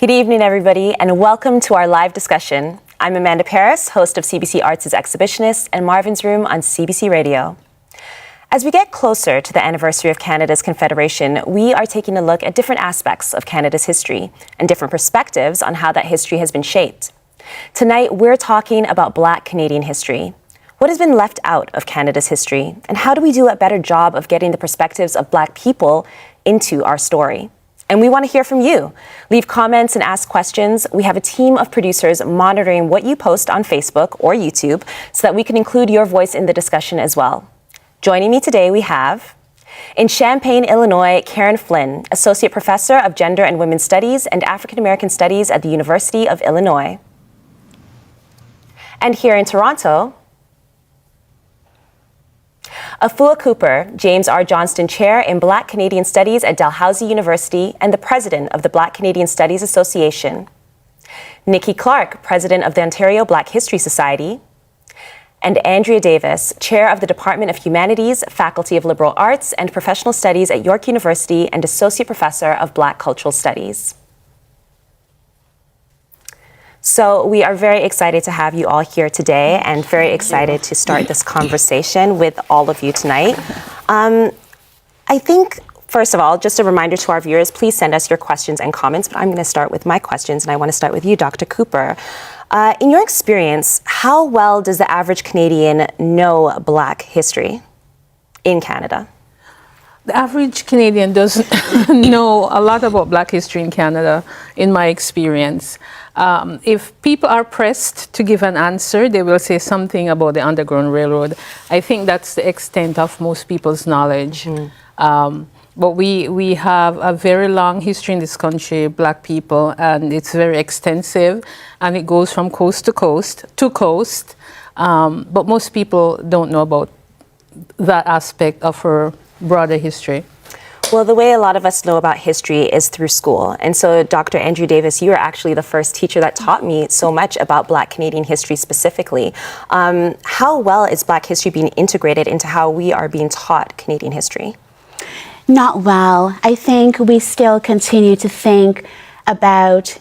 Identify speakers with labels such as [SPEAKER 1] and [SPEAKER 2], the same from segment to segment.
[SPEAKER 1] Good evening, everybody, and welcome to our live discussion. I'm Amanda Paris, host of CBC Arts' Exhibitionist and Marvin's Room on CBC Radio. As we get closer to the anniversary of Canada's Confederation, we are taking a look at different aspects of Canada's history and different perspectives on how that history has been shaped. Tonight, we're talking about Black Canadian history. What has been left out of Canada's history, and how do we do a better job of getting the perspectives of Black people into our story? And we want to hear from you. Leave comments and ask questions. We have a team of producers monitoring what you post on Facebook or YouTube so that we can include your voice in the discussion as well. Joining me today, we have, in Champaign, Illinois, Karen Flynn, Associate Professor of Gender and Women's Studies and African American Studies at the University of Illinois. And here in Toronto, Afua Cooper, James R. Johnston Chair in Black Canadian Studies at Dalhousie University and the President of the Black Canadian Studies Association. Nikki Clark, President of the Ontario Black History Society. And Andrea Davis, Chair of the Department of Humanities, Faculty of Liberal Arts and Professional Studies at York University and Associate Professor of Black Cultural Studies. So we are very excited to have you all here today and very excited to start this conversation with all of you tonight. I think, first of all, just a reminder to our viewers, please send us your questions and comments, but I'm going to start with my questions, and I want to start with you, Dr. Cooper. In your experience, how well does the average Canadian know Black history in Canada?
[SPEAKER 2] The average Canadian doesn't know a lot about Black history in Canada, in my experience. If people are pressed to give an answer, they will say something about the Underground Railroad. I think that's the extent of most people's knowledge. But we have a very long history in this country, Black people, and it's very extensive, and it goes from coast to coast but most people don't know about that aspect of her broader history.
[SPEAKER 1] Well, the way a lot of us know about history is through school. And so, Dr. Andrew Davis, you were actually the first teacher that taught me so much about Black Canadian history specifically. How well is Black history being integrated into how we are being taught Canadian history?
[SPEAKER 3] Not well. I think we still continue to think about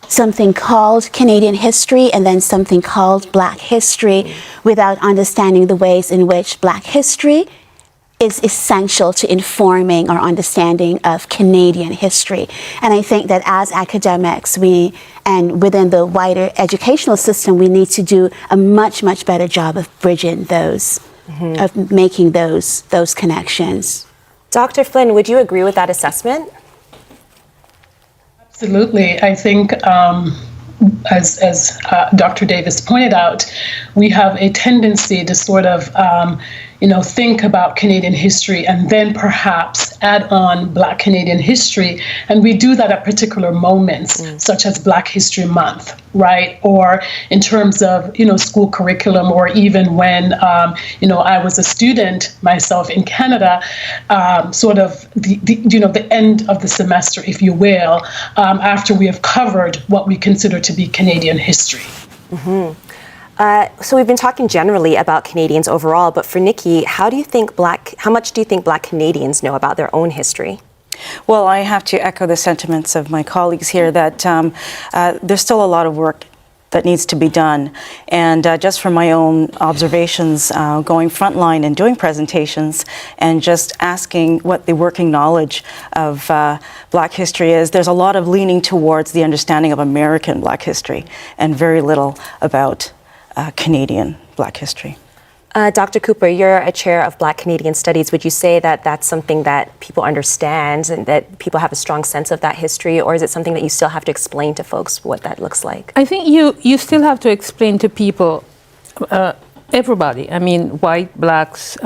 [SPEAKER 3] something called Canadian history and then something called Black history without understanding the ways in which Black history is essential to informing our understanding of Canadian history. And I think that as academics, and within the wider educational system, we need to do a much, much better job of bridging those, of making those connections.
[SPEAKER 1] Dr. Flynn, would you agree with that assessment?
[SPEAKER 4] Absolutely. I think as Dr. Davis pointed out, we have a tendency to sort of think about Canadian history and then perhaps add on Black Canadian history. And we do that at particular moments, such as Black History Month, right? Or in terms of, school curriculum, or even when, I was a student myself in Canada, sort of the end of the semester, if you will, after we have covered what we consider to be Canadian history.
[SPEAKER 1] So we've been talking generally about Canadians overall, but for Nikki, how much do you think Black Canadians know about their own history?
[SPEAKER 5] Well, I have to echo the sentiments of my colleagues here that there's still a lot of work that needs to be done. And just from my own observations, going frontline and doing presentations and just asking what the working knowledge of Black history is, there's a lot of leaning towards the understanding of American Black history and very little about Canadian Black history.
[SPEAKER 1] Dr. Cooper, you're a chair of Black Canadian Studies. Would you say that that's something that people understand and that people have a strong sense of that history, or is it something that you still have to explain to folks what that looks like?
[SPEAKER 2] I think you still have to explain to people, everybody, I mean, white, Blacks,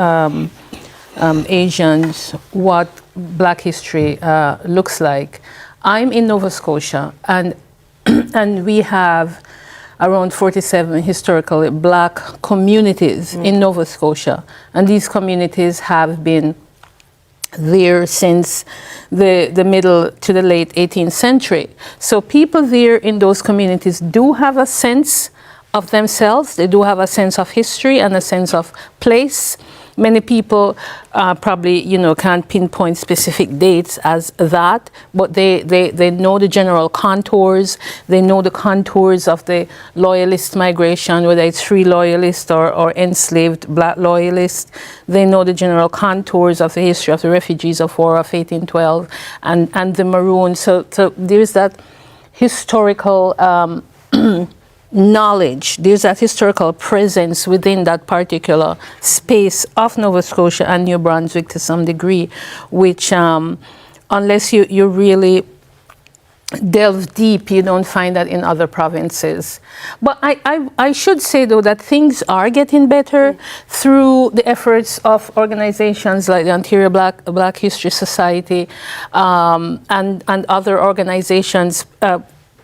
[SPEAKER 2] Asians, what Black history looks like. I'm in Nova Scotia, and we have around 47 historically Black communities in Nova Scotia. And these communities have been there since the middle to the late 18th century. So people there in those communities do have a sense of themselves, they do have a sense of history and a sense of place. Many people probably, can't pinpoint specific dates as that, but they know the general contours. They know the contours of the loyalist migration, whether it's free loyalist or enslaved black loyalist. They know the general contours of the history of the refugees of war of 1812 and the Maroons. So there's that historical knowledge, there's that historical presence within that particular space of Nova Scotia and New Brunswick to some degree, which unless you really delve deep, you don't find that in other provinces. But I should say, though, that things are getting better through the efforts of organizations like the Ontario Black History Society and other organizations,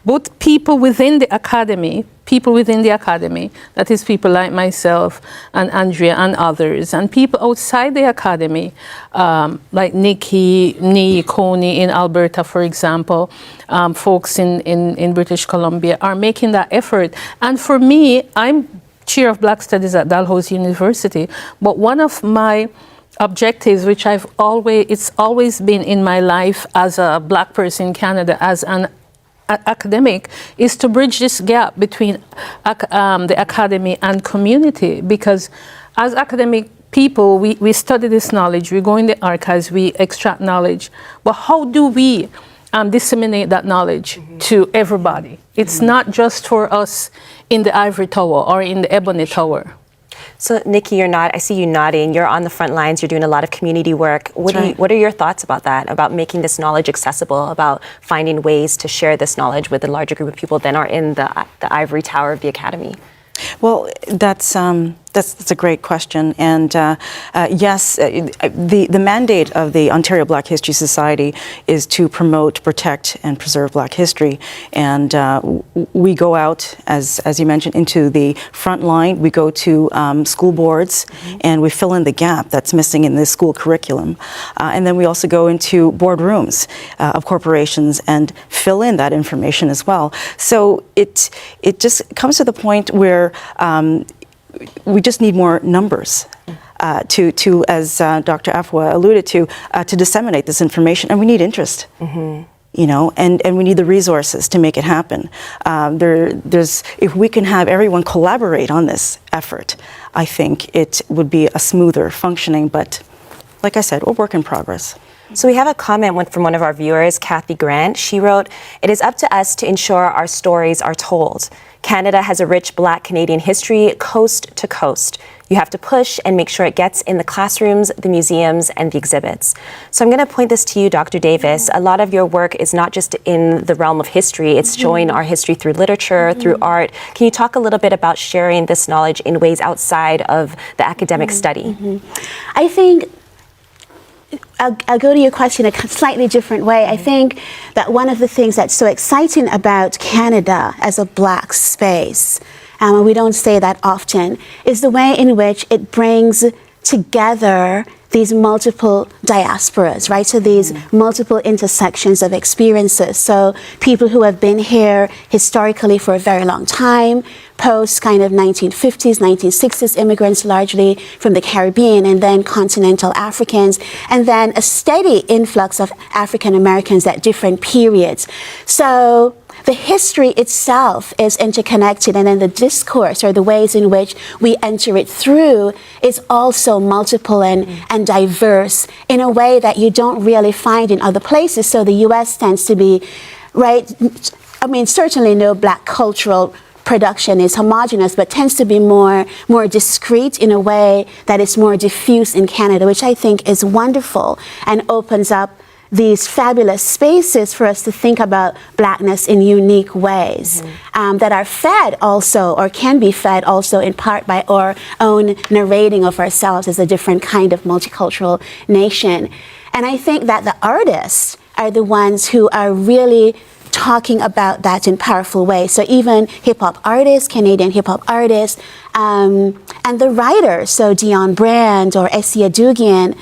[SPEAKER 2] both people within the academy, that is people like myself and Andrea and others, and people outside the academy, like Nikki, Coney in Alberta, for example, folks in British Columbia are making that effort. And for me, I'm chair of Black Studies at Dalhousie University, but one of my objectives, which it's always been in my life as a Black person in Canada, as an academic, is to bridge this gap between the academy and community, because as academic people, we study this knowledge, we go in the archives, we extract knowledge, but how do we disseminate that knowledge to everybody? It's not just for us in the ivory tower or in the ebony tower.
[SPEAKER 1] So, Nikki, I see you nodding. You're on the front lines. You're doing a lot of community work. What are your thoughts about that, about making this knowledge accessible, about finding ways to share this knowledge with a larger group of people than are in the ivory tower of the academy?
[SPEAKER 5] Well, that's a great question, and yes, the mandate of the Ontario Black History Society is to promote, protect, and preserve Black history. And we go out, as you mentioned, into the front line. We go to school boards, and we fill in the gap that's missing in the school curriculum. And then we also go into boardrooms of corporations and fill in that information as well. So it just comes to the point where we just need more numbers to as Dr. Afua alluded to disseminate this information, and we need interest. And we need the resources to make it happen. If we can have everyone collaborate on this effort, I think it would be a smoother functioning, but like I said, we're work in progress.
[SPEAKER 1] So we have a comment from one of our viewers, Kathy Grant. She wrote, "It is up to us to ensure our stories are told. Canada has a rich Black Canadian history coast to coast. You have to push and make sure it gets in the classrooms, the museums, and the exhibits." So I'm going to point this to you, Dr. Davis. A lot of your work is not just in the realm of history, it's showing our history through literature, through art. Can you talk a little bit about sharing this knowledge in ways outside of the academic study?
[SPEAKER 3] I think I'll go to your question a slightly different way. I think that one of the things that's so exciting about Canada as a Black space, and we don't say that often, is the way in which it brings together these multiple diasporas, right? So these multiple intersections of experiences. So people who have been here historically for a very long time, post kind of 1950s, 1960s immigrants largely from the Caribbean, and then continental Africans, and then a steady influx of African Americans at different periods. So the history itself is interconnected, and then the discourse, or the ways in which we enter it through, is also multiple and diverse in a way that you don't really find in other places. So the U.S. tends to be, right, I mean, certainly no Black cultural production is homogenous, but tends to be more discrete in a way that is more diffuse in Canada, which I think is wonderful and opens up these fabulous spaces for us to think about Blackness in unique ways that are fed also, or can be fed also in part by our own narrating of ourselves as a different kind of multicultural nation. And I think that the artists are the ones who are really talking about that in powerful ways. So even hip-hop artists, Canadian hip-hop artists, and the writers, so Dion Brand or Essie Adugian,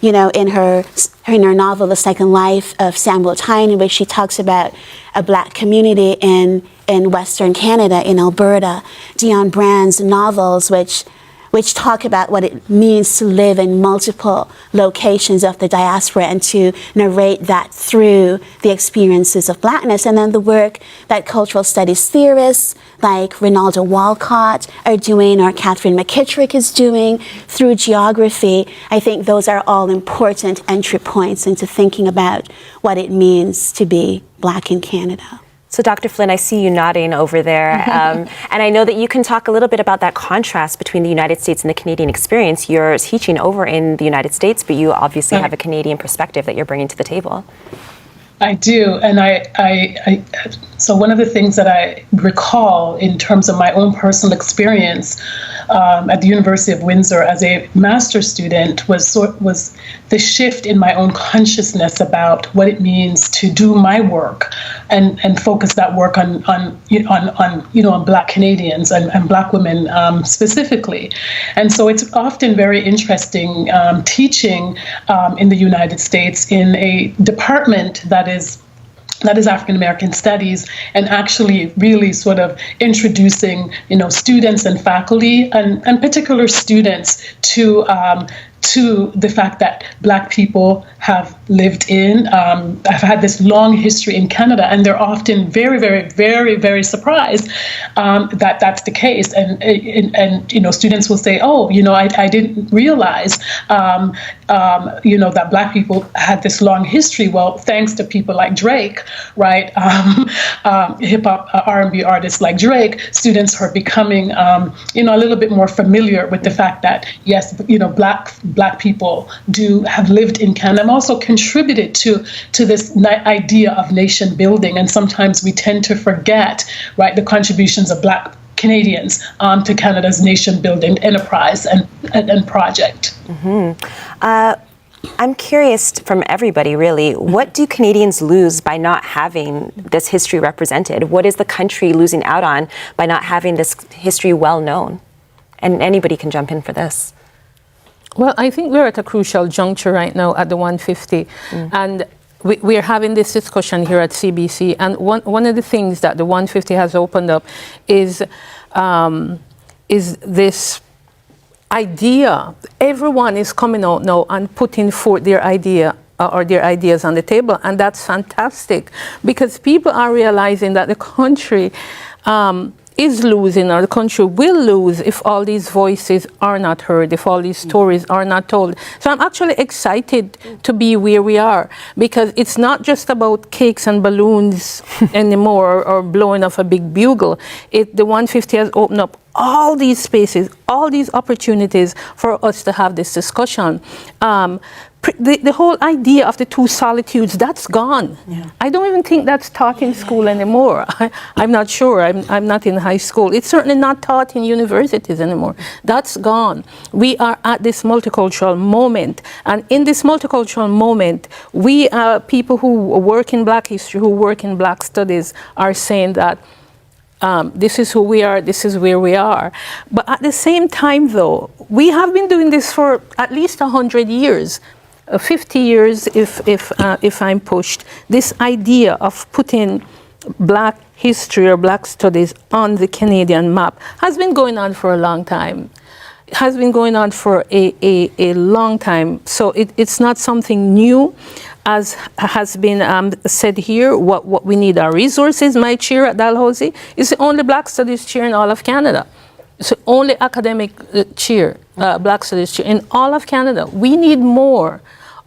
[SPEAKER 3] in her novel, The Second Life of Samuel Tyne, in which she talks about a Black community in Western Canada, in Alberta. Dion Brand's novels, which which talk about what it means to live in multiple locations of the diaspora and to narrate that through the experiences of Blackness. And then the work that cultural studies theorists like Ronaldo Walcott are doing, or Catherine McKittrick is doing through geography. I think those are all important entry points into thinking about what it means to be Black in Canada.
[SPEAKER 1] So Dr. Flynn, I see you nodding over there. And I know that you can talk a little bit about that contrast between the United States and the Canadian experience. You're teaching over in the United States, but you obviously have a Canadian perspective that you're bringing to the table.
[SPEAKER 4] I do, and so one of the things that I recall in terms of my own personal experience at the University of Windsor as a master's student was the shift in my own consciousness about what it means to do my work and focus that work on Black Canadians and Black women specifically. And so it's often very interesting teaching in the United States in a department that is African American Studies, and actually really sort of introducing, students and faculty and particular students to the fact that Black people have lived in, have had this long history in Canada, and they're often very, very, very, very surprised that that's the case. And students will say, oh, I didn't realize, that Black people had this long history. Well, thanks to people like Drake, right? Hip hop R&B artists like Drake, students are becoming, a little bit more familiar with the fact that yes, Black people have lived in Canada and also contributed to this idea of nation building. And sometimes we tend to forget, right, the contributions of Black Canadians to Canada's nation building enterprise and project.
[SPEAKER 1] Mm-hmm. I'm curious from everybody, really, what do Canadians lose by not having this history represented? What is the country losing out on by not having this history well known? And anybody can jump in for this.
[SPEAKER 2] Well, I think we're at a crucial juncture right now at the 150. And we're having this discussion here at CBC. And one of the things that the 150 has opened up is this idea. Everyone is coming out now and putting forth their idea or their ideas on the table. And that's fantastic, because people are realizing that the country is losing, or the country will lose, if all these voices are not heard, if all these stories are not told. So I'm actually excited to be where we are, because it's not just about cakes and balloons anymore, or blowing off a big bugle. The 150 has opened up all these spaces, all these opportunities for us to have this discussion. The whole idea of the two solitudes, that's gone. Yeah. I don't even think that's taught in school anymore. I'm not sure. I'm not in high school. It's certainly not taught in universities anymore. That's gone. We are at this multicultural moment. And in this multicultural moment, we people who work in Black history, who work in Black studies, are saying that this is who we are, this is where we are. But at the same time, though, we have been doing this for at least 100 years. 50 years, if I'm pushed, this idea of putting Black history or Black studies on the Canadian map has been going on for a long time. It has been going on for a long time. So it's not something new, as has been said here. What we need are resources. My chair at Dalhousie is the only Black studies chair in all of Canada. It's the only academic chair, Black studies chair in all of Canada. We need more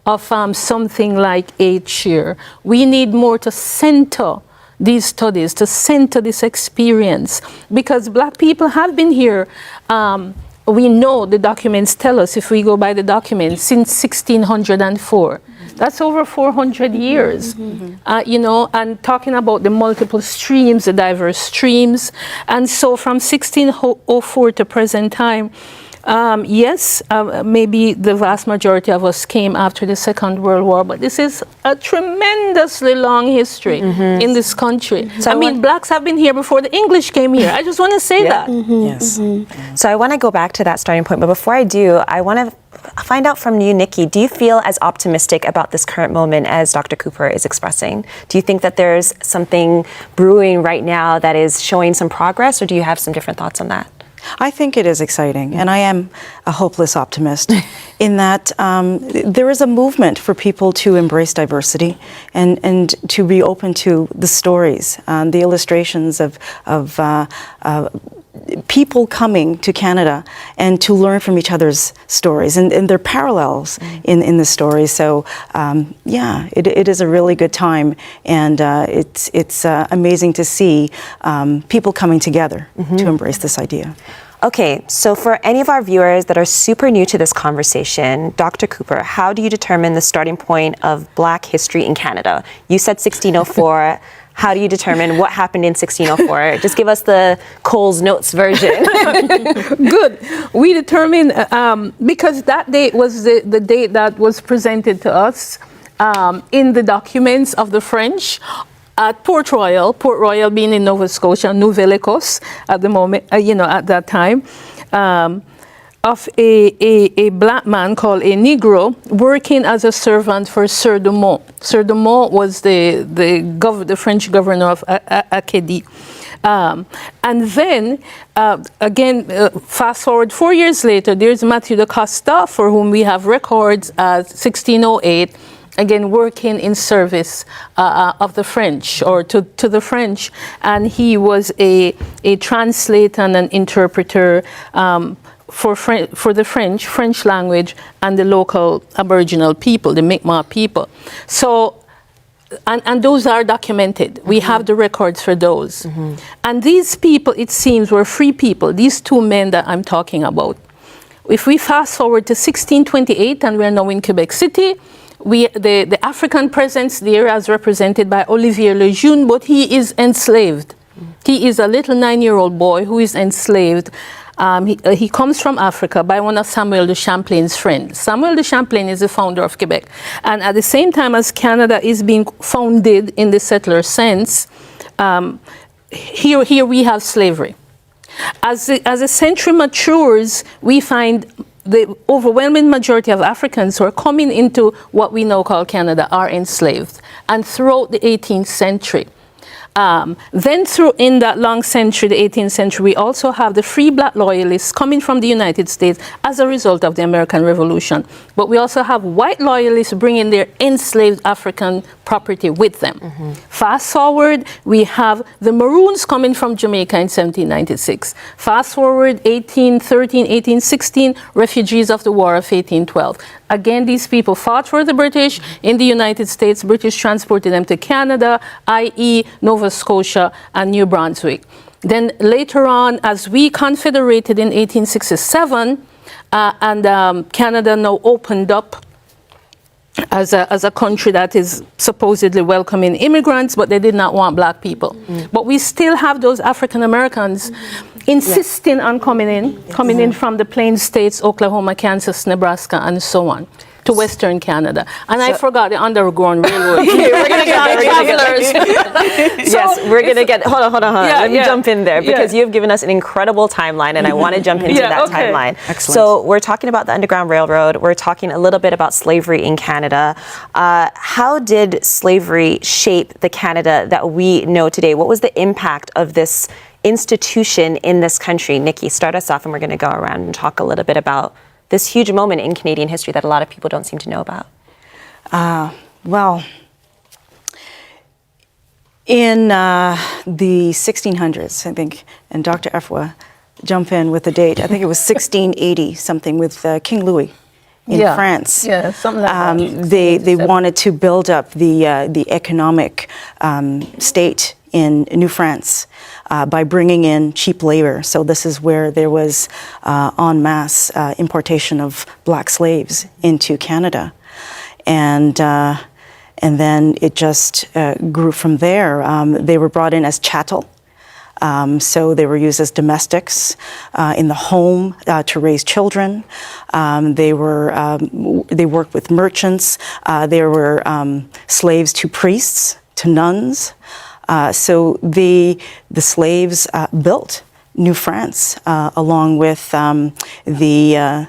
[SPEAKER 2] of something like a chair. We need more to center these studies, to center this experience, because Black people have been here. We know the documents tell us, if we go by the documents, since 1604. That's over 400 years, and talking about the multiple streams, the diverse streams. And so from 1604 to present time, maybe the vast majority of us came after the Second World War, but this is a tremendously long history in this country. So Blacks have been here before the English came here. I just want to say that.
[SPEAKER 1] Yes. So I want to go back to that starting point, but before I do, I want to find out from you, Nikki, do you feel as optimistic about this current moment as Dr. Cooper is expressing? Do you think that there's something brewing right now that is showing some progress, or do you have some different thoughts on that?
[SPEAKER 5] I think it is exciting, and I am a hopeless optimist in that there is a movement for people to embrace diversity and to be open to the stories, the illustrations of people coming to Canada and to learn from each other's stories and their parallels in the stories. So it is a really good time, and it's amazing to see people coming together to embrace this idea.
[SPEAKER 1] Okay, so for any of our viewers that are super new to this conversation, Dr. Cooper, how do you determine the starting point of Black history in Canada? You said 1604. How do you determine what happened in 1604? Just give us the Cole's Notes version.
[SPEAKER 2] Good. We determined, because that date was the date that was presented to us in the documents of the French at Port Royal being in Nova Scotia, Nouvelle-Écosse at the moment, at that time, of a black man called a Negro working as a servant for Sieur de Monts. Sieur de Monts was the French governor of Acadie. And then, again, fast forward 4 years later, there's Mathieu de Costa, for whom we have records as 1608, again working in service of the French, or to the French. And he was a translator and an interpreter for the French language and the local Aboriginal people, the Mi'kmaq people. So, and those are documented. We have the records for those. And these people, it seems, were free people, these two men that I'm talking about. If we fast forward to 1628, and we're now in Quebec City, the African presence there as represented by Olivier Lejeune, but he is enslaved. He is a little 9-year-old boy who is enslaved. He comes from Africa by one of Samuel de Champlain's friends. Samuel de Champlain is the founder of Quebec. And at the same time as Canada is being founded in the settler sense, here we have slavery. As the century matures, we find the overwhelming majority of Africans who are coming into what we now call Canada are enslaved. And throughout the 18th century, then in that long century, the 18th century, we also have the free black loyalists coming from the United States as a result of the American Revolution. But we also have white loyalists bringing their enslaved African property with them. Fast forward, we have the Maroons coming from Jamaica in 1796. Fast forward, 1813, 1816, refugees of the War of 1812. Again, these people fought for the British in the United States. British transported them to Canada, i.e. Nova Scotia and New Brunswick. Then later on, as we confederated in 1867, and Canada now opened up as a country that is supposedly welcoming immigrants, but they did not want black people. But we still have those African Americans insisting on coming in from the Plains States, Oklahoma, Kansas, Nebraska, and so on, to Western Canada. And I forgot the Underground Railroad.
[SPEAKER 1] We're going to get yes, we're going to get, hold on. Let me jump in there, because you've given us an incredible timeline, and I want to jump into that timeline.
[SPEAKER 5] Excellent.
[SPEAKER 1] So we're talking about the Underground Railroad. We're talking a little bit about slavery in Canada. How did slavery shape the Canada that we know today? What was the impact of this institution in this country? Nikki, start us off, and we're going to go around and talk a little bit about this huge moment in Canadian history that a lot of people don't seem to know about.
[SPEAKER 5] Well, in the 1600s, I think, and Dr. Efwa, jump in with the date, I think it was 1680 something with King Louis in France.
[SPEAKER 2] Yeah, something like that.
[SPEAKER 5] They wanted to build up the economic state in New France by bringing in cheap labor. So this is where there was en masse importation of black slaves into Canada. And then it just grew from there. They were brought in as chattel. So they were used as domestics in the home to raise children. They worked with merchants. They were slaves to priests, to nuns. So the slaves built New France along with the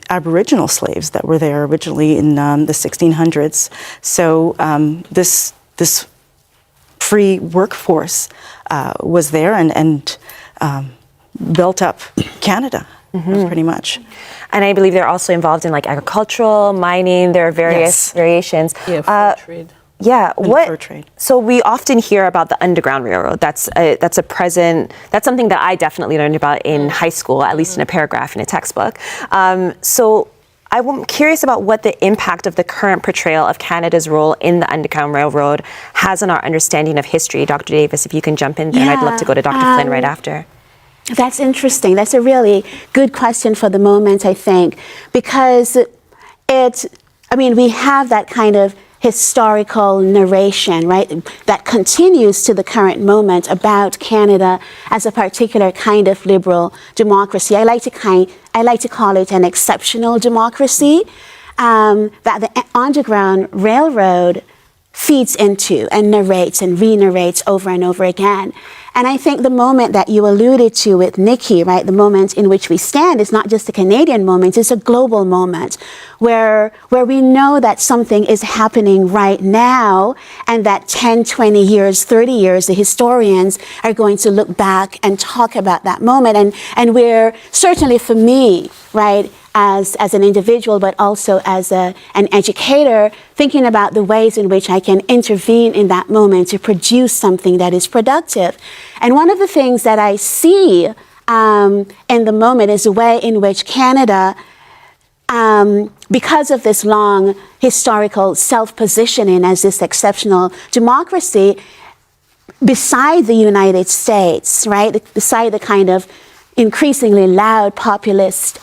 [SPEAKER 5] Aboriginal slaves that were there originally in the 1600s. So this free workforce was there, and built up Canada, pretty much.
[SPEAKER 1] And I believe they're also involved in like agricultural, mining. There are various variations.
[SPEAKER 2] Yeah, fur trade.
[SPEAKER 1] Yeah,
[SPEAKER 5] Fur trade.
[SPEAKER 1] So we often hear about the Underground Railroad. That's something that I definitely learned about in high school, at least in a paragraph in a textbook. So I'm curious about what the impact of the current portrayal of Canada's role in the Underground Railroad has on our understanding of history. Dr. Davis, if you can jump in there, and I'd love to go to Dr. Flynn right after.
[SPEAKER 3] That's interesting. That's a really good question for the moment, I think, because we have that kind of historical narration, right, that continues to the current moment about Canada as a particular kind of liberal democracy. I like to call it an exceptional democracy that the Underground Railroad feeds into and narrates and re-narrates over and over again. And I think the moment that you alluded to with Nikki, right, the moment in which we stand is not just a Canadian moment, it's a global moment where we know that something is happening right now and that 10, 20 years, 30 years, the historians are going to look back and talk about that moment. And we're, certainly for me, right, as an individual, but also as an educator, thinking about the ways in which I can intervene in that moment to produce something that is productive. And one of the things that I see in the moment is the way in which Canada, because of this long historical self-positioning as this exceptional democracy, beside the United States, right, beside the kind of increasingly loud populist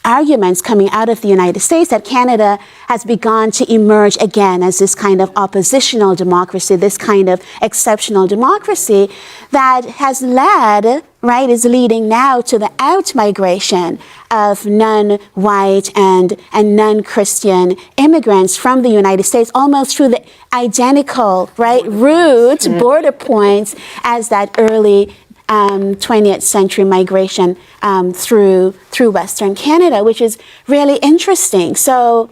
[SPEAKER 3] arguments coming out of the United States, that Canada has begun to emerge again as this kind of oppositional democracy, this kind of exceptional democracy that has led, right, is leading now to the out-migration of non-white and non-Christian immigrants from the United States, almost through the identical, right, route, border points as that early 20th century migration through Western Canada, which is really interesting. So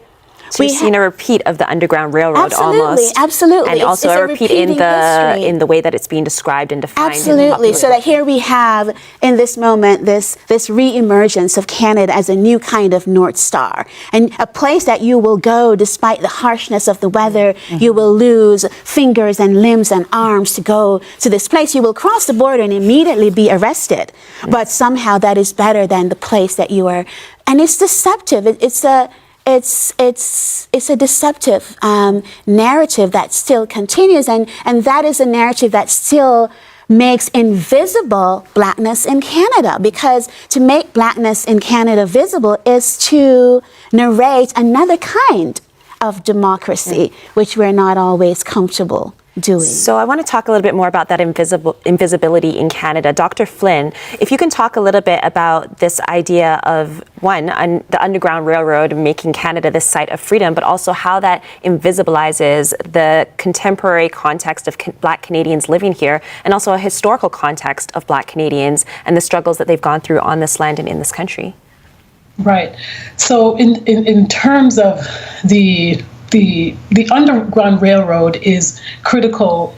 [SPEAKER 1] you've seen a repeat of the Underground Railroad almost.
[SPEAKER 3] Absolutely.
[SPEAKER 1] And also a repeat in the way that it's being described and defined.
[SPEAKER 3] Absolutely. So that here we have, in this moment, this re-emergence of Canada as a new kind of North Star. And a place that you will go despite the harshness of the weather. You will lose fingers and limbs and arms to go to this place. You will cross the border and immediately be arrested. But somehow that is better than the place that you are. And it's deceptive. It's a deceptive narrative that still continues, and that is a narrative that still makes invisible Blackness in Canada, because to make Blackness in Canada visible is to narrate another kind of democracy, which we're not always comfortable doing.
[SPEAKER 1] So I want to talk a little bit more about that invisibility in Canada. Dr. Flynn, if you can talk a little bit about this idea of, one, the Underground Railroad making Canada this site of freedom, but also how that invisibilizes the contemporary context of Black Canadians living here, and also a historical context of Black Canadians and the struggles that they've gone through on this land and in this country.
[SPEAKER 4] Right. So in terms of the Underground Railroad is critical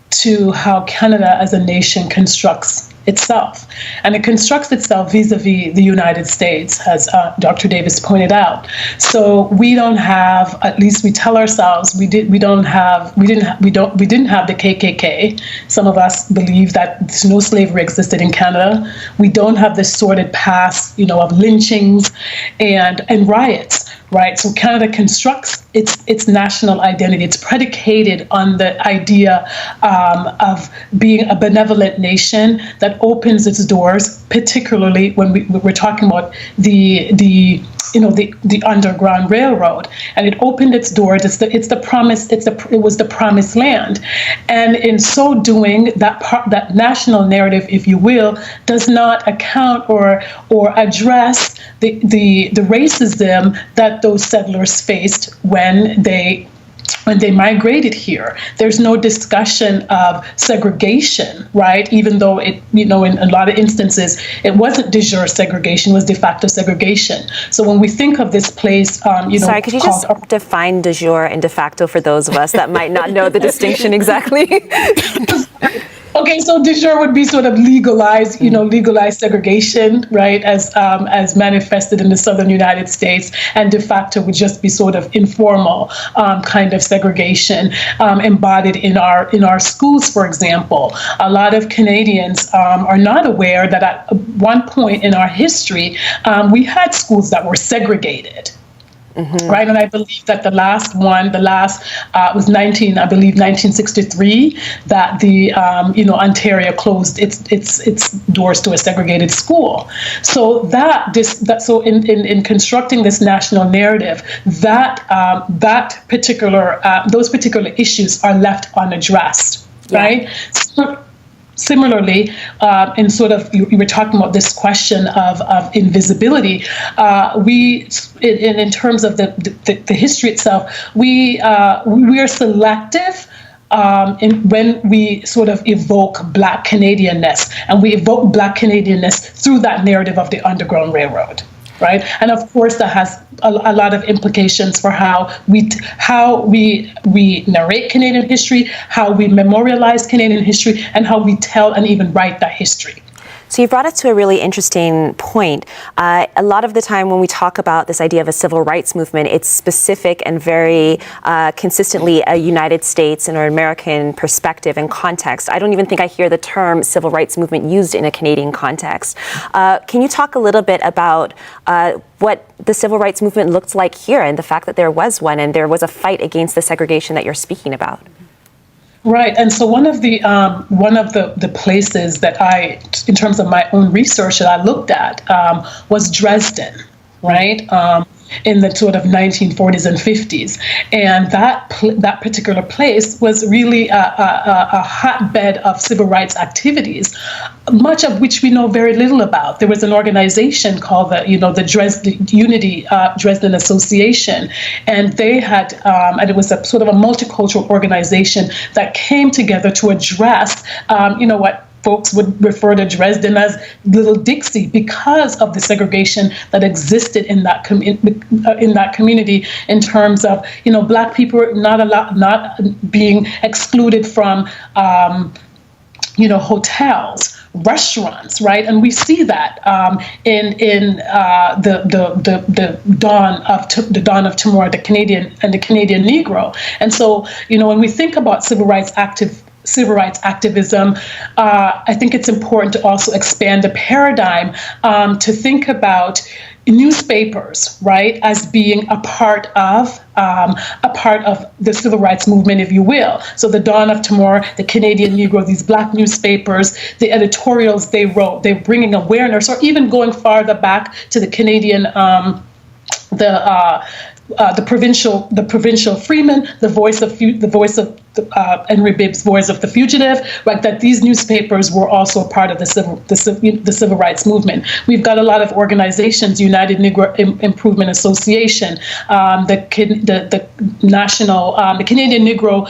[SPEAKER 4] to how Canada as a nation constructs itself. And it constructs itself vis-a-vis the United States, as Dr. Davis pointed out. So we don't have, at least we tell ourselves, we didn't have the KKK. Some of us believe that no slavery existed in Canada. We don't have this sordid past, of lynchings and riots. Right, so Canada constructs its national identity. It's predicated on the idea of being a benevolent nation that opens its doors, particularly when we're talking about the Underground Railroad, and it opened its doors. It was the promised land, and in so doing, that national narrative, if you will, does not account or address the racism that those settlers faced when they migrated here. There's no discussion of segregation, right? Even though in a lot of instances, it wasn't de jure segregation, it was de facto segregation. So when we think of this place,
[SPEAKER 1] Sorry, could you just define de jure and de facto for those of us that might not know the distinction exactly?
[SPEAKER 4] Okay, Okay, so de jure would be sort of legalized, legalized segregation, right, as manifested in the southern United States, and de facto would just be sort of informal kind of segregation embodied in our schools, for example. A lot of Canadians are not aware that at one point in our history, we had schools that were segregated. Right, and I believe that the last was 1963 that the Ontario closed its doors to a segregated school. So in constructing this national narrative, those particular issues are left unaddressed, right? Similarly, in sort of you were talking about this question of invisibility. In terms of the history itself, we are selective when we sort of evoke Black Canadianness, and we evoke Black Canadianness through that narrative of the Underground Railroad. Right, and of course that has a lot of implications for how we narrate Canadian history, how we memorialize Canadian history, and how we tell and even write that history.
[SPEAKER 1] So you brought us to a really interesting point. A lot of the time when we talk about this idea of a civil rights movement, it's specific and very consistently a United States and an American perspective and context. I don't even think I hear the term civil rights movement used in a Canadian context. Can you talk a little bit about what the civil rights movement looked like here and the fact that there was one and there was a fight against the segregation that you're speaking about?
[SPEAKER 4] Right, and so one of the places that in terms of my own research that I looked at was Dresden, right, in the sort of 1940s and 50s, and that particular place was really a hotbed of civil rights activities, much of which we know very little about. There was an organization called the Dresden Unity Dresden Association, and they had and it was a sort of a multicultural organization that came together to address what folks would refer to Dresden as Little Dixie because of the segregation that existed in that community in terms of Black people not being excluded from hotels, restaurants, right? And we see that in the dawn of tomorrow, the Canadian Negro. And so when we think about civil rights activism, I think it's important to also expand the paradigm to think about newspapers, right, as being a part of the civil rights movement, if you will. So the Dawn of Tomorrow, the Canadian Negro, these Black newspapers, the editorials they wrote, they're bringing awareness, or even going farther back to the Canadian the provincial freeman, the voice of Henry Bibb's Voice of the Fugitive, right? That these newspapers were also a part of the civil rights movement. We've got a lot of organizations: United Negro Improvement Association, the Canadian Negro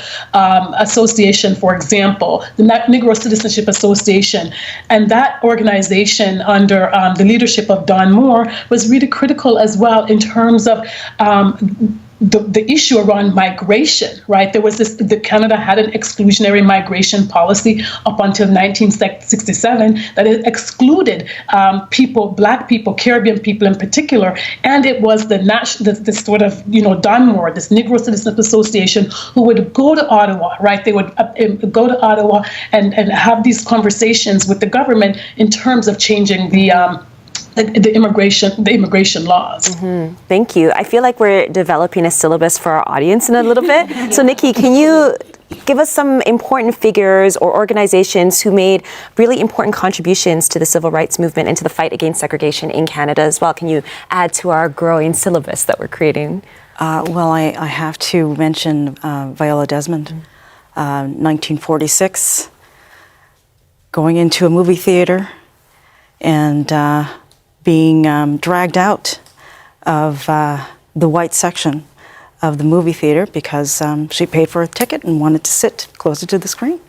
[SPEAKER 4] Association, for example, the Negro Citizenship Association, and that organization under the leadership of Don Moore was really critical as well in terms of the issue around migration, right? There was Canada had an exclusionary migration policy up until 1967 that it excluded Black people, Caribbean people in particular, and it was the sort of Don Moore, this Negro Citizenship Association, who would go to Ottawa, right? They would go to Ottawa and have these conversations with the government in terms of changing the immigration laws.
[SPEAKER 1] Mm-hmm. Thank you. I feel like we're developing a syllabus for our audience in a little bit. So Nikki, can you give us some important figures or organizations who made really important contributions to the civil rights movement and to the fight against segregation in Canada as well? Can you add to our growing syllabus that we're creating?
[SPEAKER 5] Well, I have to mention Viola Desmond, 1946, going into a movie theater and being dragged out of the white section of the movie theater because she paid for a ticket and wanted to sit closer to the screen.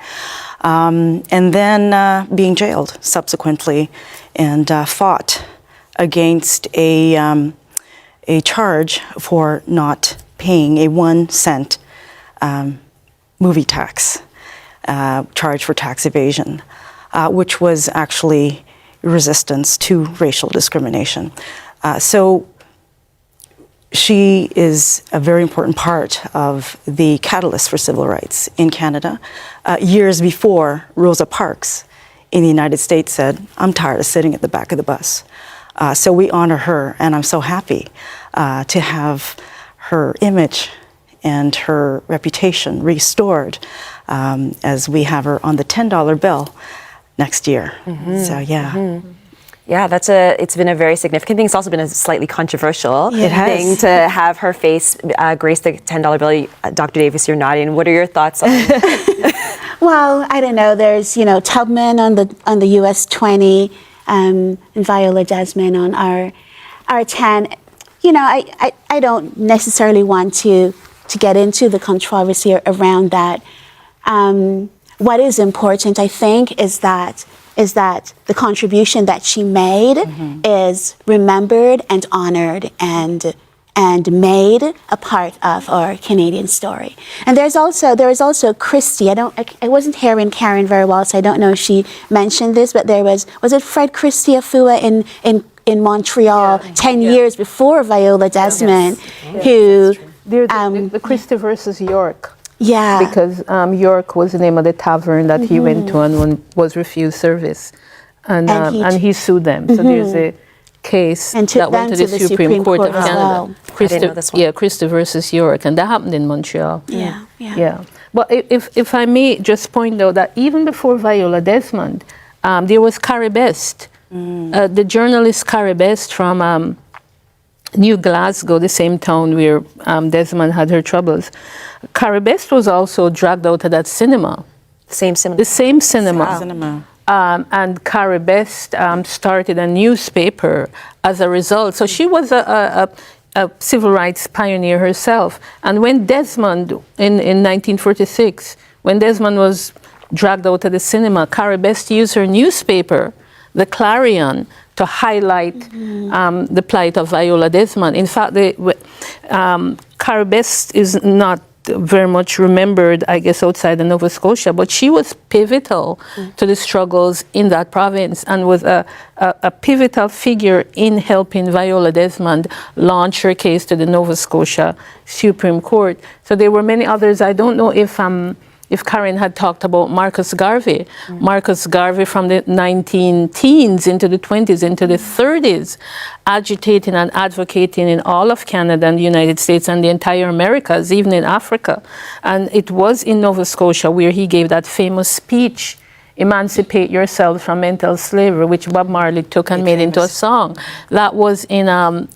[SPEAKER 5] And then being jailed subsequently and fought against a charge for not paying a 1 cent movie tax. charged for tax evasion, which was actually resistance to racial discrimination. So she is a very important part of the catalyst for civil rights in Canada. Years before, Rosa Parks in the United States said, "I'm tired of sitting at the back of the bus." So we honor her, and I'm so happy to have her image and her reputation restored as we have her on the $10 bill next year. So yeah.
[SPEAKER 1] Yeah, it's been a very significant thing. It's also been a slightly controversial thing to have her face grace the $10 bill. Dr. Davis, you're nodding. What are your thoughts on
[SPEAKER 3] Well, I don't know. There's, Tubman on the US 20, and Viola Desmond on our 10. I don't necessarily want to get into the controversy around that. What is important, I think, is that the contribution that she made is remembered and honored and made a part of our Canadian story. And there is also Christy. I wasn't hearing Karen very well, so I don't know if she mentioned this, but was it Fred Christy Afua in Montreal 10 years before Viola Desmond, who
[SPEAKER 2] the Christy versus York.
[SPEAKER 3] Yeah.
[SPEAKER 2] Because York was the name of the tavern that he went to and was refused service. And he sued them. So there's a case that went to the Supreme Court of Canada.
[SPEAKER 1] Well.
[SPEAKER 2] Christy versus York. And that happened in Montreal.
[SPEAKER 3] Yeah.
[SPEAKER 2] But if I may just point out that even before Viola Desmond, there was Carrie Best, the journalist Carrie Best from New Glasgow, the same town where Desmond had her troubles. Carrie Best was also dragged out of that cinema.
[SPEAKER 1] Same cinema?
[SPEAKER 2] The same cinema. And Carrie Best started a newspaper as a result. So she was a civil rights pioneer herself. And when Desmond, in 1946, when Desmond was dragged out of the cinema, Carrie Best used her newspaper, the Clarion, to highlight the plight of Viola Desmond. In fact, Carrie Best is not very much remembered, I guess, outside of Nova Scotia, but she was pivotal to the struggles in that province and was a pivotal figure in helping Viola Desmond launch her case to the Nova Scotia Supreme Court. So there were many others. I don't know if Karen had talked about Marcus Garvey. Marcus Garvey from the 19-teens into the 20s, into the 30s, agitating and advocating in all of Canada and the United States and the entire Americas, even in Africa. And it was in Nova Scotia where he gave that famous speech, "Emancipate Yourself from Mental Slavery," which Bob Marley took and made into a song. That was in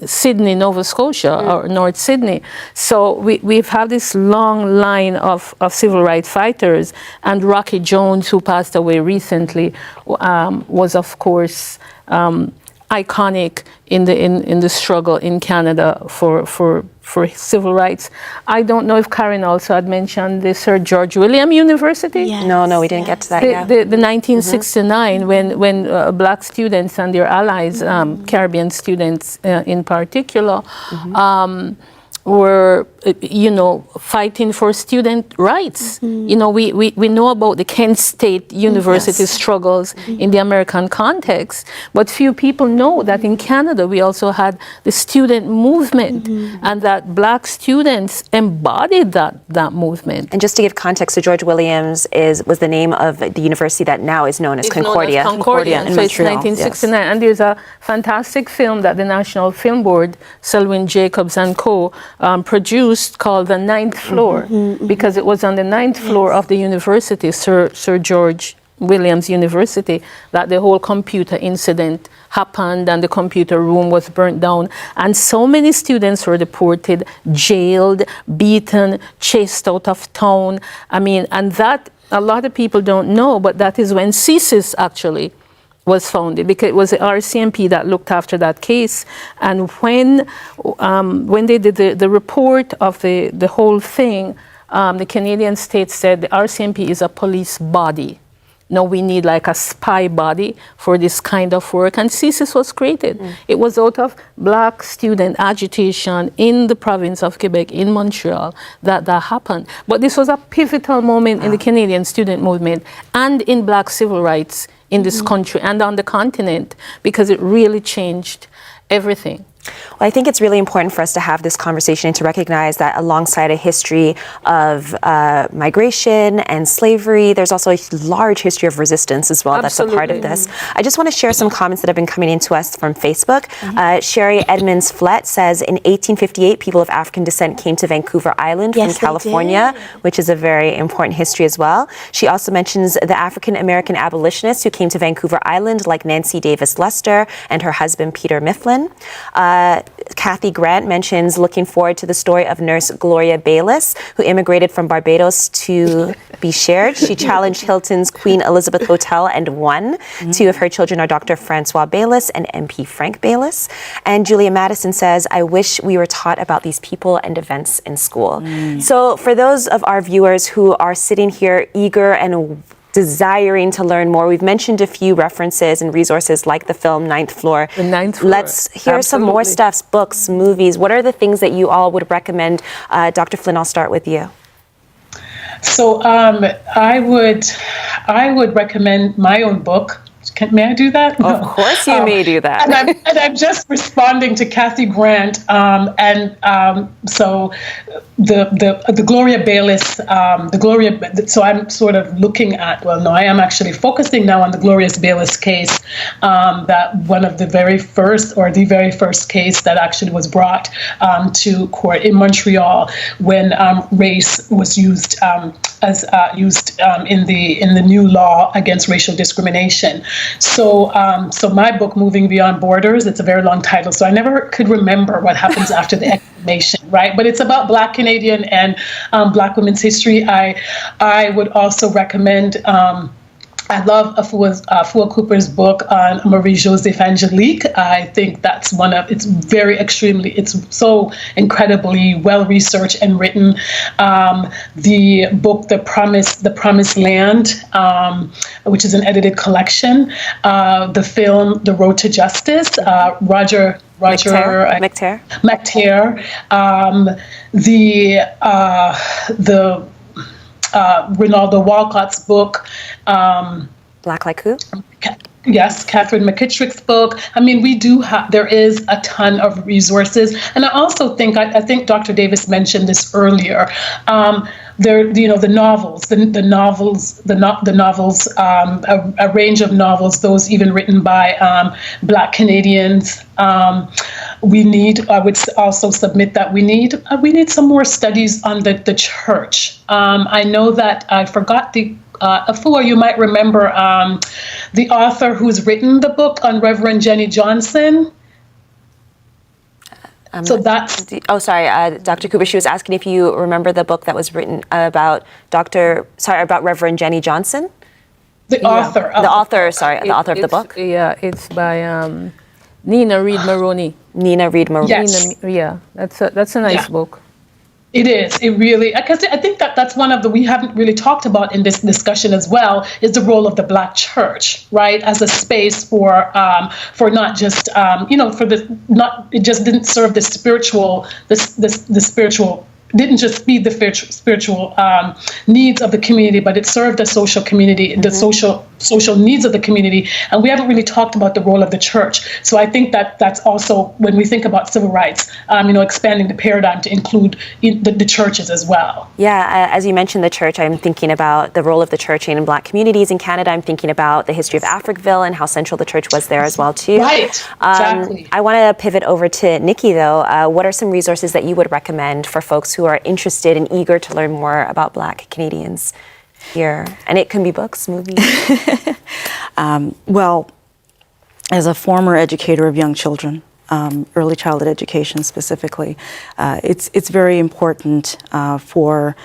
[SPEAKER 2] Sydney, Nova Scotia, or North Sydney. So we've had this long line of civil rights fighters, and Rocky Jones, who passed away recently, was of course iconic in the struggle in Canada for civil rights. I don't know if Karen also had mentioned the Sir George William University.
[SPEAKER 3] Yes.
[SPEAKER 1] No, we didn't get to that yet.
[SPEAKER 2] The 1969, when black students and their allies, Caribbean students in particular, were, fighting for student rights. We know about the Kent State University struggles in the American context, but few people know that in Canada we also had the student movement, and that black students embodied that movement.
[SPEAKER 1] And just to give context, so George Williams was the name of the university that now is known as Concordia.
[SPEAKER 2] Concordia in Montreal. It's 1969. Yes. And there's a fantastic film that the National Film Board, Selwyn Jacobs and co. Produced called The Ninth Floor, because it was on the ninth floor of the university, Sir George Williams University, that the whole computer incident happened and the computer room was burnt down. And so many students were deported, jailed, beaten, chased out of town. And that a lot of people don't know, but that is when CSIS actually was founded, because it was the RCMP that looked after that case. And when they did the report of the whole thing, the Canadian state said the RCMP is a police body. no, we need like a spy body for this kind of work. And CSIS was created. It was out of Black student agitation in the province of Quebec, in Montreal, that happened. But this was a pivotal moment in the Canadian student movement and in Black civil rights in this country and on the continent, because it really changed everything.
[SPEAKER 1] Well, I think it's really important for us to have this conversation and to recognize that alongside a history of migration and slavery, there's also a large history of resistance as well. Absolutely. That's a part of this. I just want to share some comments that have been coming in to us from Facebook. Sherry Edmonds Flett says, in 1858, people of African descent came to Vancouver Island from California, which is a very important history as well. She also mentions the African American abolitionists who came to Vancouver Island, like Nancy Davis Lester and her husband, Peter Mifflin. Kathy Grant mentions looking forward to the story of nurse Gloria Bayliss, who immigrated from Barbados to be shared. She challenged Hilton's Queen Elizabeth Hotel and won. Two of her children are Dr. Francois Bayliss and MP Frank Bayliss. And Julia Madison says, I wish we were taught about these people and events in school. So for those of our viewers who are sitting here eager and desiring to learn more, we've mentioned a few references and resources like the film Ninth Floor.
[SPEAKER 2] The Ninth Floor.
[SPEAKER 1] Let's hear some more stuff, books, movies. What are the things that you all would recommend? Dr. Flynn, I'll start with you.
[SPEAKER 4] So I would recommend my own book. May I do that?
[SPEAKER 1] Of course you may do that.
[SPEAKER 4] And I'm just responding to Kathy Grant. So the Gloria Bayliss, so I'm sort of looking at, I am actually focusing now on the Gloria Bayliss case, that one of the very first case that actually was brought to court in Montreal when race was used in the new law against racial discrimination. So my book, Moving Beyond Borders, it's a very long title, so I never could remember what happens after the exclamation, right? But it's about Black Canadian and Black women's history. I would also recommend, I love Afua Cooper's book on Marie-Joseph Angelique. I think that's it's so incredibly well-researched and written. The book, The Promised Land, which is an edited collection. The film, The Road to Justice, Roger
[SPEAKER 1] McTeer.
[SPEAKER 4] The Ronaldo Walcott's book,
[SPEAKER 1] Black Like Who?
[SPEAKER 4] Yes, Catherine McKittrick's book. I mean, there is a ton of resources. And I also think, I think Dr. Davis mentioned this earlier, the novels, a range of novels, those even written by Black Canadians. I would also submit that we need some more studies on the church. I know that I forgot Afua, you might remember the author who's written the book on Reverend Jenny Johnson.
[SPEAKER 1] Dr. Cooper, she was asking if you remember the book that was written about Reverend Jenny Johnson?
[SPEAKER 4] The author of the book?
[SPEAKER 2] Yeah, it's by Nina Reed Maroney.
[SPEAKER 1] Nina Reed Maroney.
[SPEAKER 2] Yes. That's a nice book.
[SPEAKER 4] It is. It really, because I think that's one of we haven't really talked about in this discussion as well, is the role of the Black church, right, as a space for not just it just didn't serve the spiritual didn't just feed the spiritual needs of the community, but it served the social community, the social needs of the community. And we haven't really talked about the role of the church. So I think that's also, when we think about civil rights, expanding the paradigm to include the churches as well.
[SPEAKER 1] Yeah, as you mentioned the church, I'm thinking about the role of the church in Black communities in Canada. I'm thinking about the history of Africville and how central the church was there as well, too.
[SPEAKER 4] Right, exactly.
[SPEAKER 1] I want to pivot over to Nikki, though. What are some resources that you would recommend for folks who are interested and eager to learn more about Black Canadians here? And it can be books, movies.
[SPEAKER 5] Well, as a former educator of young children, early childhood education specifically, it's very important for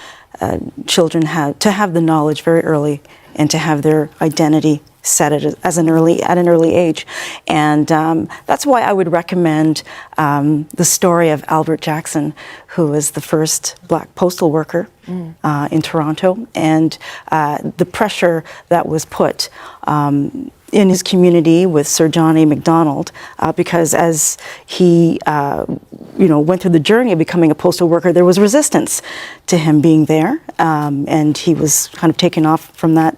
[SPEAKER 5] children to have the knowledge very early and to have their identity set it at an early age. And that's why I would recommend the story of Albert Jackson, who was the first Black postal worker in Toronto, and the pressure that was put in his community with Sir John A. Macdonald, because as he went through the journey of becoming a postal worker, there was resistance to him being there, and he was kind of taken off from that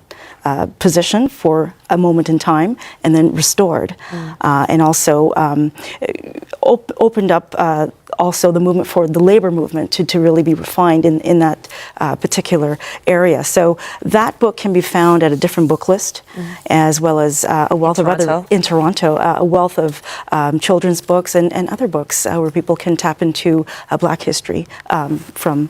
[SPEAKER 5] position for a moment in time and then restored, and also opened up also the movement for the labor movement to really be refined in that particular area. So that book can be found at a different book list, as well as a wealth of other in Toronto, a wealth of children's books and other books where people can tap into Black history from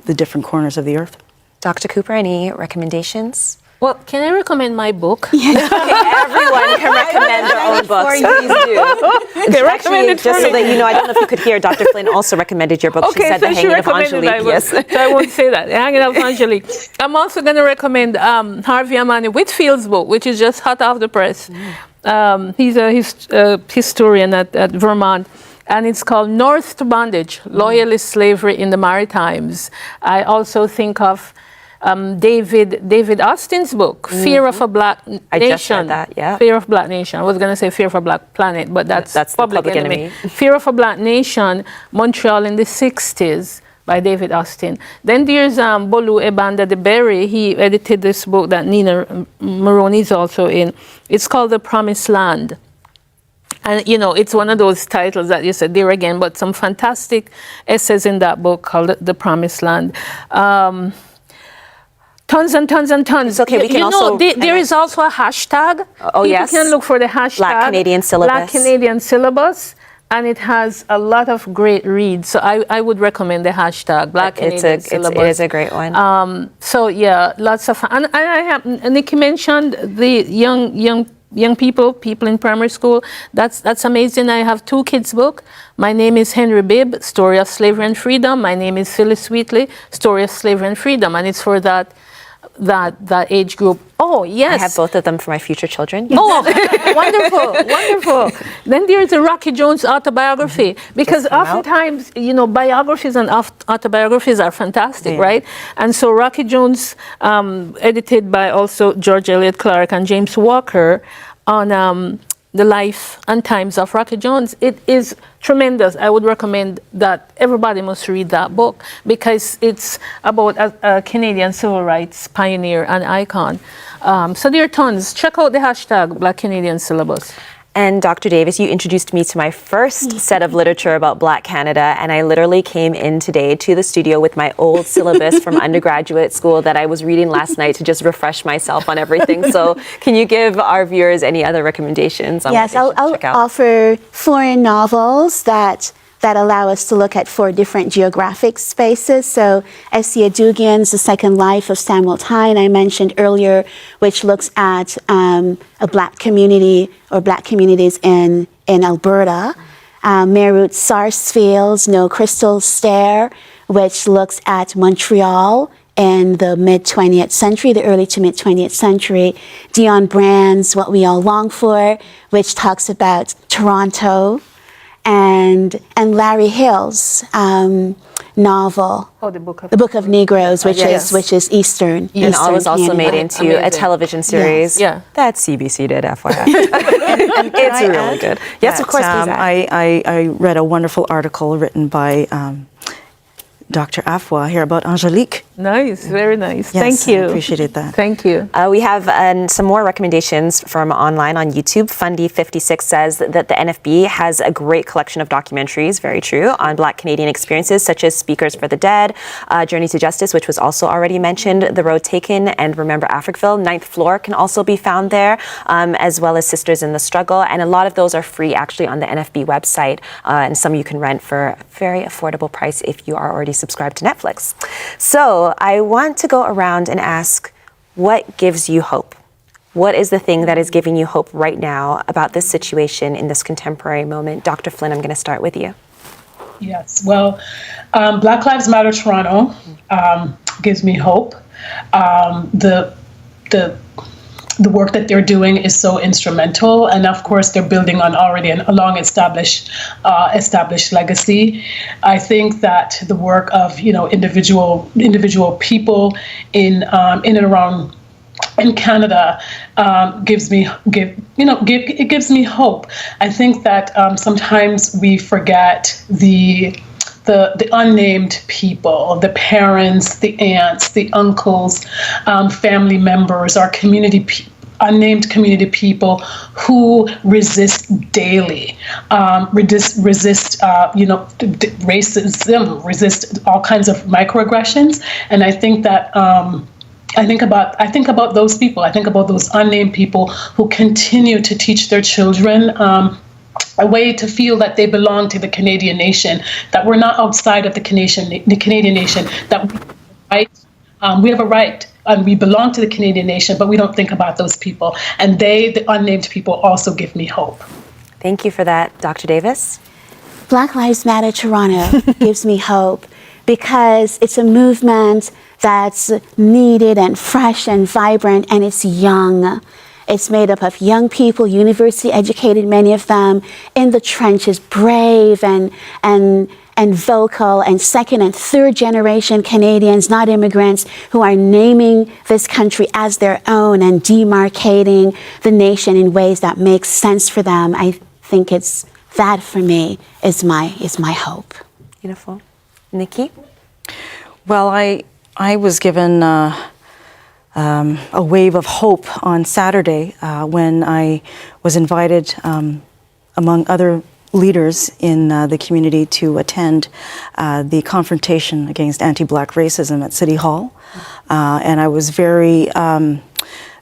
[SPEAKER 5] the different corners of the earth.
[SPEAKER 1] Dr. Cooper, any recommendations?
[SPEAKER 2] Well, can I recommend my book?
[SPEAKER 1] Okay, everyone can recommend their own books. Please do.
[SPEAKER 2] Okay,
[SPEAKER 1] Actually, just so that you know, I don't know if you could hear, Dr. Flynn also recommended your book.
[SPEAKER 2] Okay,
[SPEAKER 1] she said
[SPEAKER 2] so
[SPEAKER 1] The
[SPEAKER 2] she
[SPEAKER 1] Hanging of
[SPEAKER 2] recommended
[SPEAKER 1] Angelique.
[SPEAKER 2] my
[SPEAKER 1] Yes.
[SPEAKER 2] book, so I won't say that. The Hanging of Angelique. I'm also going to recommend Harvey Amani Whitfield's book, which is just hot off the press. He's a historian at Vermont. And it's called North to Bondage, Loyalist Slavery in the Maritimes. I also think of David Austin's book, Fear of a Black Nation.
[SPEAKER 1] I just read that, yeah.
[SPEAKER 2] Fear of Black Nation. I was going to say Fear of a Black Planet, but that's Public Enemy. Fear of a Black Nation, Montreal in the 60s, by David Austin. Then there's Bolu Ebanda de Berry. He edited this book that Nina Maroney is also in. It's called The Promised Land. And, it's one of those titles that you said there again, but some fantastic essays in that book called The Promised Land. Tons and tons and tons.
[SPEAKER 1] It's okay, we can also...
[SPEAKER 2] there is also a hashtag.
[SPEAKER 1] Oh, yes.
[SPEAKER 2] You can look for the hashtag.
[SPEAKER 1] Black Canadian Syllabus.
[SPEAKER 2] Black Canadian Syllabus. And it has a lot of great reads. So I would recommend the hashtag Black Canadian Syllabus.
[SPEAKER 1] It is a great one.
[SPEAKER 2] So, yeah, lots of... And I have... Nikki mentioned the young people in primary school. That's amazing. I have 2 kids' book. My name is Henry Bibb, Story of Slavery and Freedom. My name is Phyllis Wheatley, Story of Slavery and Freedom. And it's for that age group. Oh, yes.
[SPEAKER 1] I have both of them for my future children.
[SPEAKER 2] Oh, wonderful. Then there's a Rocky Jones autobiography, because oftentimes, biographies and autobiographies are fantastic, right? And so Rocky Jones, edited by also George Eliot Clark and James Walker, on the life and times of Rocky Jones. It is tremendous. I would recommend that everybody must read that book, because it's about a Canadian civil rights pioneer and icon. So there are tons. Check out the hashtag Black Canadian Syllabus.
[SPEAKER 1] And Dr. Davis, you introduced me to my first set of literature about Black Canada, and I literally came in today to the studio with my old syllabus from undergraduate school that I was reading last night to just refresh myself on everything. So can you give our viewers any other recommendations on what they should check out?
[SPEAKER 3] I'll offer foreign novels that allow us to look at 4 different geographic spaces. So Essia Dugan's The Second Life of Samuel Tyne, I mentioned earlier, which looks at a Black community or Black communities in Alberta. Merut Sarsfield's No Crystal Stair, which looks at Montreal in the mid-20th century, the early to mid-20th century. Dion Brand's What We All Long For, which talks about Toronto. And Larry Hill's novel,
[SPEAKER 2] The
[SPEAKER 3] Book of Negroes, which is Eastern.
[SPEAKER 1] And all was also
[SPEAKER 3] Canada.
[SPEAKER 1] made into a television series that CBC did, FYI. It's really good. Yes, of course.
[SPEAKER 5] I read a wonderful article written by Dr. Afua here about Angelique.
[SPEAKER 2] Nice, very nice.
[SPEAKER 5] Yes,
[SPEAKER 2] Thank you.
[SPEAKER 5] I appreciated that.
[SPEAKER 2] Thank you.
[SPEAKER 1] We have some more recommendations from online on YouTube. Fundy56 says that the NFB has a great collection of documentaries, very true, on Black Canadian experiences, such as Speakers for the Dead, Journey to Justice, which was also already mentioned, The Road Taken, and Remember Africville. Ninth Floor can also be found there, as well as Sisters in the Struggle. And a lot of those are free, actually, on the NFB website, and some you can rent for a very affordable price if you are already subscribed to Netflix. So I want to go around and ask, what gives you hope? What is the thing that is giving you hope right now about this situation in this contemporary moment? Dr. Flynn, I'm going to start with you.
[SPEAKER 4] Yes, well, Black Lives Matter Toronto gives me hope. The the work that they're doing is so instrumental, and of course they're building on already a long established legacy. I think that the work of individual people in and around in Canada gives me hope. I think that sometimes we forget the unnamed people, the parents, the aunts, the uncles, family members, our unnamed community people who resist daily, resist racism, resist all kinds of microaggressions. And I think that I think about those people. I think about those unnamed people who continue to teach their children a way to feel that they belong to the Canadian nation, that we're not outside of the Canadian nation, that we have a right and we belong to the Canadian nation, but we don't think about those people. And the unnamed people, also give me hope.
[SPEAKER 1] Thank you for that, Dr. Davis.
[SPEAKER 3] Black Lives Matter Toronto gives me hope because it's a movement that's needed and fresh and vibrant, and it's young. It's made up of young people, university educated, many of them in the trenches, brave and vocal, and second and third generation Canadians, not immigrants, who are naming this country as their own and demarcating the nation in ways that make sense for them. I think it's that, for me, is my hope.
[SPEAKER 1] Beautiful. Nikki?
[SPEAKER 5] Well, I was given a wave of hope on Saturday when I was invited, among other leaders in the community, to attend the confrontation against anti-Black racism at City Hall. And I was very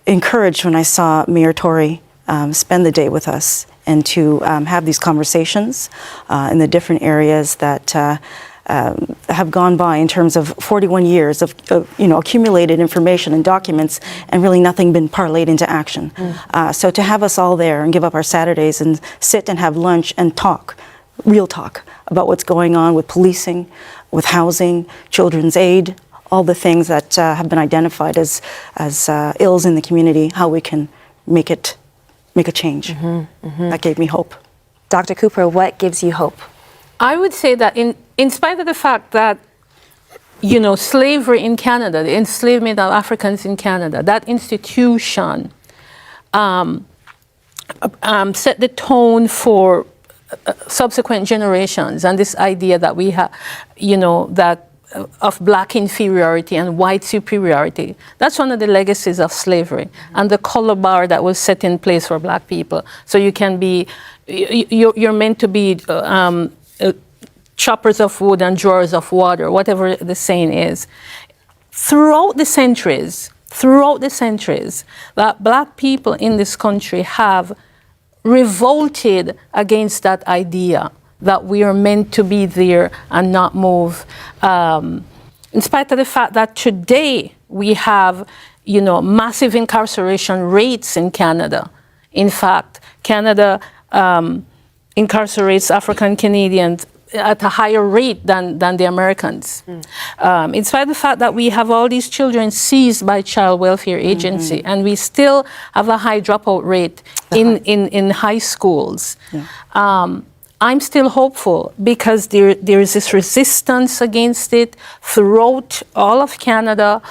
[SPEAKER 5] encouraged when I saw Mayor Tory spend the day with us and to have these conversations in the different areas that have gone by in terms of 41 years of accumulated information and documents, and really nothing been parlayed into action. So to have us all there and give up our Saturdays and sit and have lunch and talk, real talk, about what's going on with policing, with housing, children's aid, all the things that have been identified as ills in the community, how we can make a change. That gave me hope.
[SPEAKER 1] Dr. Cooper, what gives you hope?
[SPEAKER 2] I would say that in spite of the fact that, slavery in Canada, the enslavement of Africans in Canada, that institution set the tone for subsequent generations, and this idea that we have, that of Black inferiority and white superiority. That's one of the legacies of slavery, and the color bar that was set in place for Black people. So you can be, you're meant to be choppers of wood and drawers of water, whatever the saying is. Throughout the centuries, that Black people in this country have revolted against that idea that we are meant to be there and not move. In spite of the fact that today we have, massive incarceration rates in Canada. In fact, Canada incarcerates African Canadians at a higher rate than the Americans. In spite of the fact that we have all these children seized by child welfare agency, and we still have a high dropout rate in high schools. I'm still hopeful because there is this resistance against it throughout all of Canada.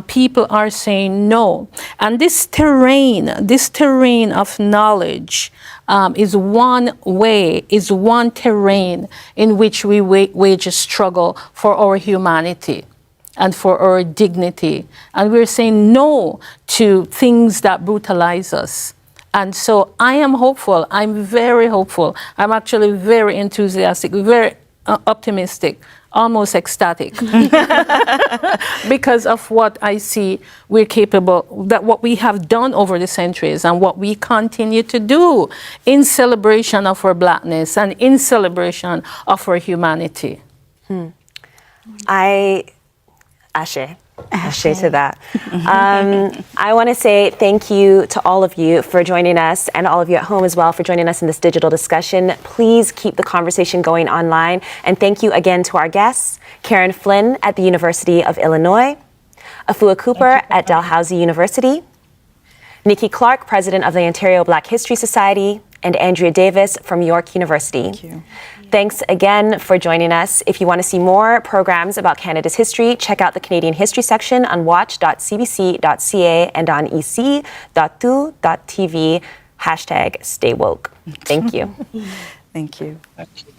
[SPEAKER 2] People are saying no. And this terrain of knowledge is one terrain in which we wage a struggle for our humanity and for our dignity. And we're saying no to things that brutalize us. And so I am hopeful. I'm very hopeful. I'm actually very enthusiastic, very optimistic, almost ecstatic because of what I see we're capable, that what we have done over the centuries and what we continue to do in celebration of our Blackness and in celebration of our humanity.
[SPEAKER 1] Ashe to that. I want to say thank you to all of you for joining us, and all of you at home as well for joining us in this digital discussion. Please keep the conversation going online. And thank you again to our guests, Karen Flynn at the University of Illinois, Afua Cooper at Dalhousie University, Nikki Clark, President of the Ontario Black History Society, and Andrea Davis from York University.
[SPEAKER 5] Thank you.
[SPEAKER 1] Thanks again for joining us. If you want to see more programs about Canada's history, check out the Canadian History section on watch.cbc.ca and on ec.tout.tv. #StayWoke. Thank you.
[SPEAKER 5] Thank you.
[SPEAKER 4] Thank you.